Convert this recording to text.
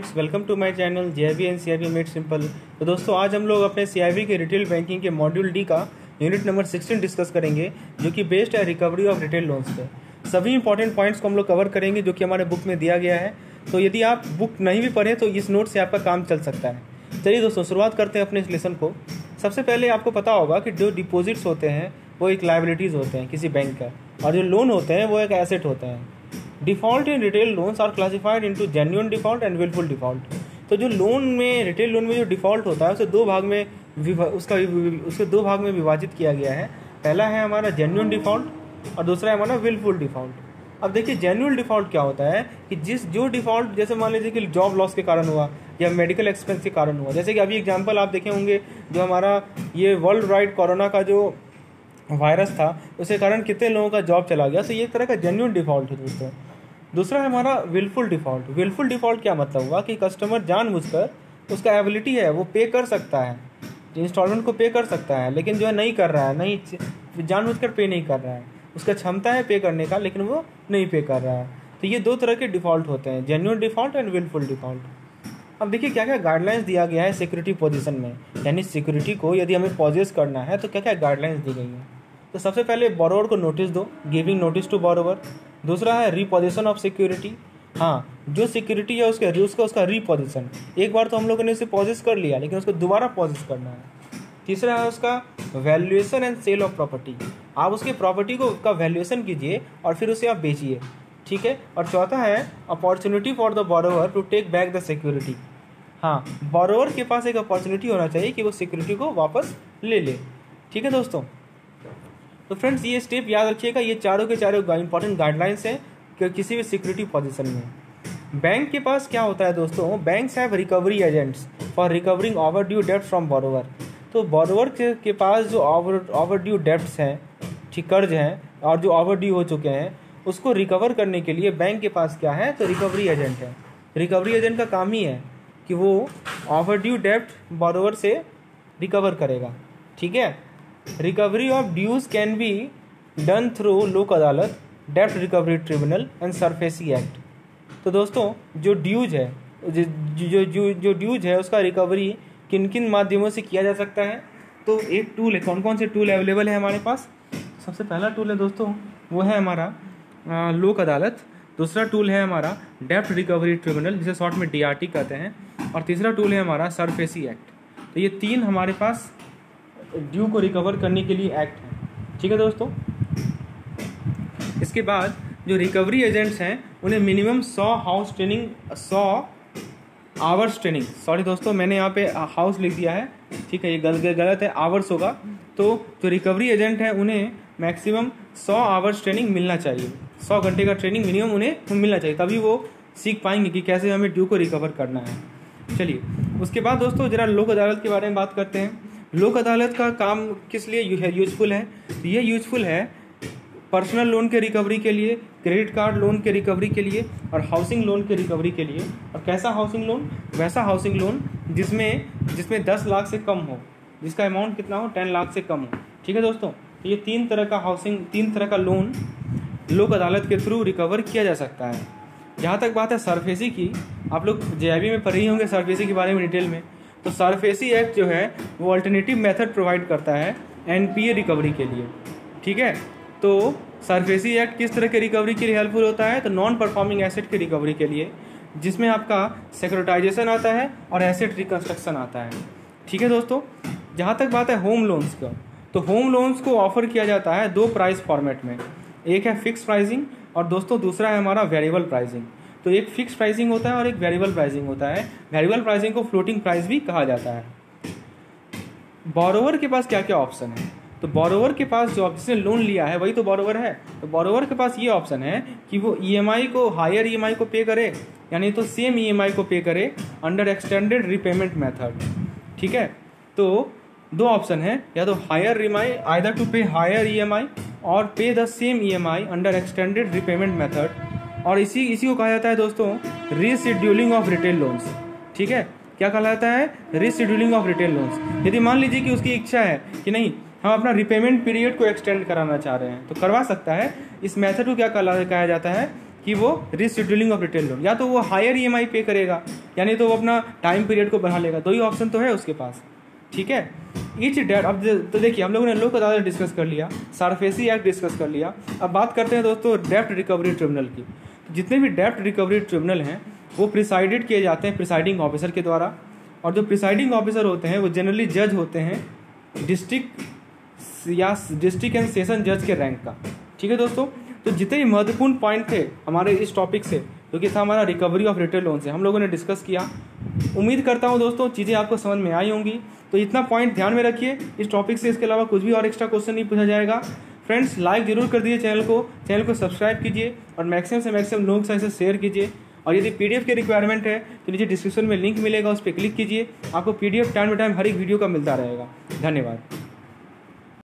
Friends, welcome to my channel JIB and CIB made simple. तो दोस्तों, आज हम लोग अपने सीआईबी के रिटेल बैंकिंग के मॉड्यूल डी का यूनिट नंबर 16 डिस्कस करेंगे, जो कि बेस्ड है रिकवरी ऑफ रिटेल लोन्स पे। सभी इंपॉर्टेंट पॉइंट्स को हम लोग कवर करेंगे जो कि हमारे बुक में दिया गया है। तो यदि आप बुक नहीं भी पढ़ें तो इस नोट से आपका काम चल सकता है। चलिए दोस्तों, शुरुआत करते हैं अपने इस लेसन को। सबसे पहले आपको पता होगा कि जो डिपॉजिट्स होते हैं वो एक लायबिलिटीज़ होते हैं किसी बैंक का, और जो लोन होते हैं वो एक एसेट होते हैं। Default in retail loans are classified into genuine default and wilful default. तो जो लोन में, रिटेल लोन में जो डिफ़ॉल्ट होता है उसे दो भाग में उसके दो भाग में विभाजित किया गया है। पहला है हमारा जेन्युइन डिफ़ॉल्ट और दूसरा है हमारा विलफुल डिफ़ॉल्ट। अब देखिए, जेन्युइन डिफ़ॉल्ट क्या होता है कि जो डिफ़ॉल्ट, जैसे मान लीजिए कि जॉब लॉस के कारण हुआ या मेडिकल एक्सपेंस के कारण हुआ। जैसे कि अभी एग्जांपल आप देखे होंगे, जो हमारा ये वर्ल्ड वाइड कोरोना का जो वायरस था उसके कारण कितने लोगों का जॉब चला गया। तो ये एक तरह का जेन्युइन डिफ़ॉल्ट है दोस्तों। दूसरा है हमारा विलफुल डिफ़ॉल्ट। विलफुल डिफ़ॉल्ट क्या मतलब हुआ कि कस्टमर जानबूझकर, उसका एबिलिटी है, वो पे कर सकता है, इंस्टॉलमेंट को पे कर सकता है, लेकिन जो है नहीं कर रहा है, नहीं जानबूझकर पे नहीं कर रहा है। उसका क्षमता है पे करने का, लेकिन वो नहीं पे कर रहा है। तो ये दो तरह के डिफ़ॉल्ट होते हैं, genuine default and wilful default. अब देखिए क्या क्या गाइडलाइंस दिया गया है सिक्योरिटी पोजीशन में, यानी सिक्योरिटी को यदि हमें पॉजेस करना है तो क्या क्या गाइडलाइंस दी गई हैं। तो सबसे पहले बोरोवर को नोटिस दो, गिविंग नोटिस टू बोरोवर। दूसरा है रिपोजिशन ऑफ सिक्योरिटी। हाँ, जो सिक्योरिटी है उसका रिपोजिशन। एक बार तो हम लोगों ने उसे पॉजेस कर लिया, लेकिन उसको दोबारा पॉजेस करना है। तीसरा है उसका valuation and sale of property. आप उसके प्रॉपर्टी को का वैल्यूएशन कीजिए और फिर उसे आप बेचिए, ठीक है। और चौथा है opportunity for the borrower to take back the security. हाँ, बोरोवर के पास एक अपॉर्चुनिटी होना चाहिए कि वो सिक्योरिटी को वापस ले ले, ठीक है दोस्तों। तो फ्रेंड्स, ये स्टेप याद रखिएगा, ये चारों के चारों इंपॉर्टेंट गाइडलाइंस हैं कि किसी भी सिक्योरिटी पोजीशन में। बैंक के पास क्या होता है दोस्तों, banks have recovery agents for recovering overdue डेप्ट फ्रॉम बोरोवर। तो बोरोवर के पास जो ओवर ड्यू डेप्ट्स हैं, ठीक, कर्ज हैं, और जो ओवर ड्यू हो चुके हैं, उसको रिकवर करने के लिए बैंक के पास क्या है, तो रिकवरी एजेंट है। रिकवरी एजेंट का काम ही है कि वो ओवर ड्यू डेप्ट बोरोवर से रिकवर करेगा, ठीक है। Recovery of dues can be done through Lok Adalat, डेप्ट recovery tribunal and SARFAESI act. तो दोस्तों, जो ड्यूज है, जो ड्यूज है उसका रिकवरी किन किन माध्यमों से किया जा सकता है। तो एक टूल है, कौन कौन से टूल अवेलेबल है हमारे पास। सबसे पहला टूल है दोस्तों, वो है हमारा लोक अदालत। दूसरा टूल है हमारा डेप्ट रिकवरी ट्रिब्यूनल, जिसे शॉर्ट में DRT कहते हैं। और तीसरा टूल है हमारा सरफेसी एक्ट। तो ये तीन हमारे पास ड्यू को रिकवर करने के लिए एक्ट है, ठीक है दोस्तों। इसके बाद जो रिकवरी एजेंट्स हैं उन्हें मिनिमम 100 आवर्स ट्रेनिंग, सॉरी दोस्तों, मैंने यहाँ पे हाउस लिख दिया है, ठीक है, ये गलत है, आवर्स होगा। तो जो रिकवरी एजेंट हैं उन्हें मैक्सिमम 100 आवर्स ट्रेनिंग मिलना चाहिए। 100 घंटे का ट्रेनिंग मिनिमम उन्हें मिलना चाहिए, तभी वो सीख पाएंगे कि कैसे हमें ड्यू को रिकवर करना है। चलिए, उसके बाद दोस्तों जरा लोक अदालत के बारे में बात करते हैं। लोक अदालत का काम किस लिए यूजफुल है। तो ये यूजफुल है पर्सनल लोन के रिकवरी के लिए, क्रेडिट कार्ड लोन के रिकवरी के लिए और हाउसिंग लोन के रिकवरी के लिए। और कैसा हाउसिंग लोन, वैसा हाउसिंग लोन जिसमें 10 लाख से कम हो, जिसका अमाउंट कितना हो, 10 लाख से कम हो, ठीक है दोस्तों। तो ये तीन तरह का लोन लोक अदालत के थ्रू रिकवर किया जा सकता है। जहाँ तक बात है सरफेसी की, आप लोग JIB में पढ़े ही होंगे सरफेसी के बारे में डिटेल में। तो सरफेसी एक्ट जो है वो अल्टरनेटिव मेथड प्रोवाइड करता है NPA रिकवरी के लिए, ठीक है। तो सरफेसी एक्ट किस तरह के रिकवरी के लिए हेल्पफुल होता है, तो नॉन परफॉर्मिंग एसेट की रिकवरी के लिए, जिसमें आपका सिक्योरिटाइजेशन आता है और एसेट रिकंस्ट्रक्शन आता है, ठीक है दोस्तों। जहाँ तक बात है होम लोन्स का, तो होम लोन्स को ऑफर किया जाता है 2 प्राइस फॉर्मेट में। एक है फिक्स प्राइसिंग और दोस्तों दूसरा है हमारा वेरिएबल प्राइसिंग। तो एक फिक्स प्राइसिंग होता है और एक वेरिएबल प्राइसिंग होता है। वेरिएबल प्राइसिंग को फ्लोटिंग प्राइस भी कहा जाता है। बोरोवर के पास क्या क्या ऑप्शन है, तो बोरोवर के पास जो जिसने लोन लिया है वही तो बोरोवर है। तो बोरोवर के पास ये ऑप्शन है कि वो EMI को, हायर EMI को पे करे, यानी तो सेम EMI को पे करे अंडर एक्सटेंडेड रिपेमेंट मेथड, ठीक है। तो दो ऑप्शन है, या तो हायर EMI, आइदर टू पे हायर EMI और पे the same EMI under extended repayment method. और इसी को कहा जाता है दोस्तों रीशेड्यूलिंग ऑफ रिटेल लोन्स, ठीक है। क्या कहा जाता है, रीशेड्यूलिंग ऑफ रिटेल लोन्स। यदि मान लीजिए कि उसकी इच्छा है कि नहीं, हम अपना रिपेमेंट पीरियड को एक्सटेंड कराना चाह रहे हैं, तो करवा सकता है। इस मेथड को क्या कहा जाता है कि वो रीशेड्यूलिंग ऑफ रिटेल लोन, या तो वो हायर EMI पे करेगा, यानी तो वो अपना टाइम पीरियड को बढ़ा लेगा। दो ही ऑप्शन तो है उसके पास, ठीक है। ईच डेट, अब तो देखिए हम लोगों ने लोक अदालत डिस्कस कर लिया, सारफेसी एक्ट डिस्कस कर लिया। अब बात करते हैं दोस्तों डेब्ट रिकवरी ट्रिब्यूनल की। जितने भी डेब्ट रिकवरी ट्रिब्यूनल हैं वो प्रिसाइडेड किए जाते हैं प्रिसाइडिंग ऑफिसर के द्वारा, और जो प्रिसाइडिंग ऑफिसर होते हैं वो जनरली जज होते हैं डिस्ट्रिक्ट एंड सेशन जज के रैंक का, ठीक है दोस्तों। तो जितने भी महत्वपूर्ण पॉइंट थे हमारे इस टॉपिक से, जो कि था हमारा रिकवरी ऑफ रिटेल लोन से, हम लोगों ने डिस्कस किया। उम्मीद करता हूँ दोस्तों चीज़ें आपको समझ में आई होंगी। तो इतना पॉइंट ध्यान में रखिए इस टॉपिक से, इसके अलावा कुछ भी और एक्स्ट्रा क्वेश्चन नहीं पूछा जाएगा। फ्रेंड्स लाइक जरूर कर दीजिए चैनल को सब्सक्राइब कीजिए और मैक्सिमम से मैक्सिमम लोगों के साथ शेयर कीजिए। और यदि PDF की रिक्वायरमेंट है तो नीचे डिस्क्रिप्शन में लिंक मिलेगा, उस पर क्लिक कीजिए, आपको PDF टाइम टू टाइम हर एक वीडियो का मिलता रहेगा। धन्यवाद।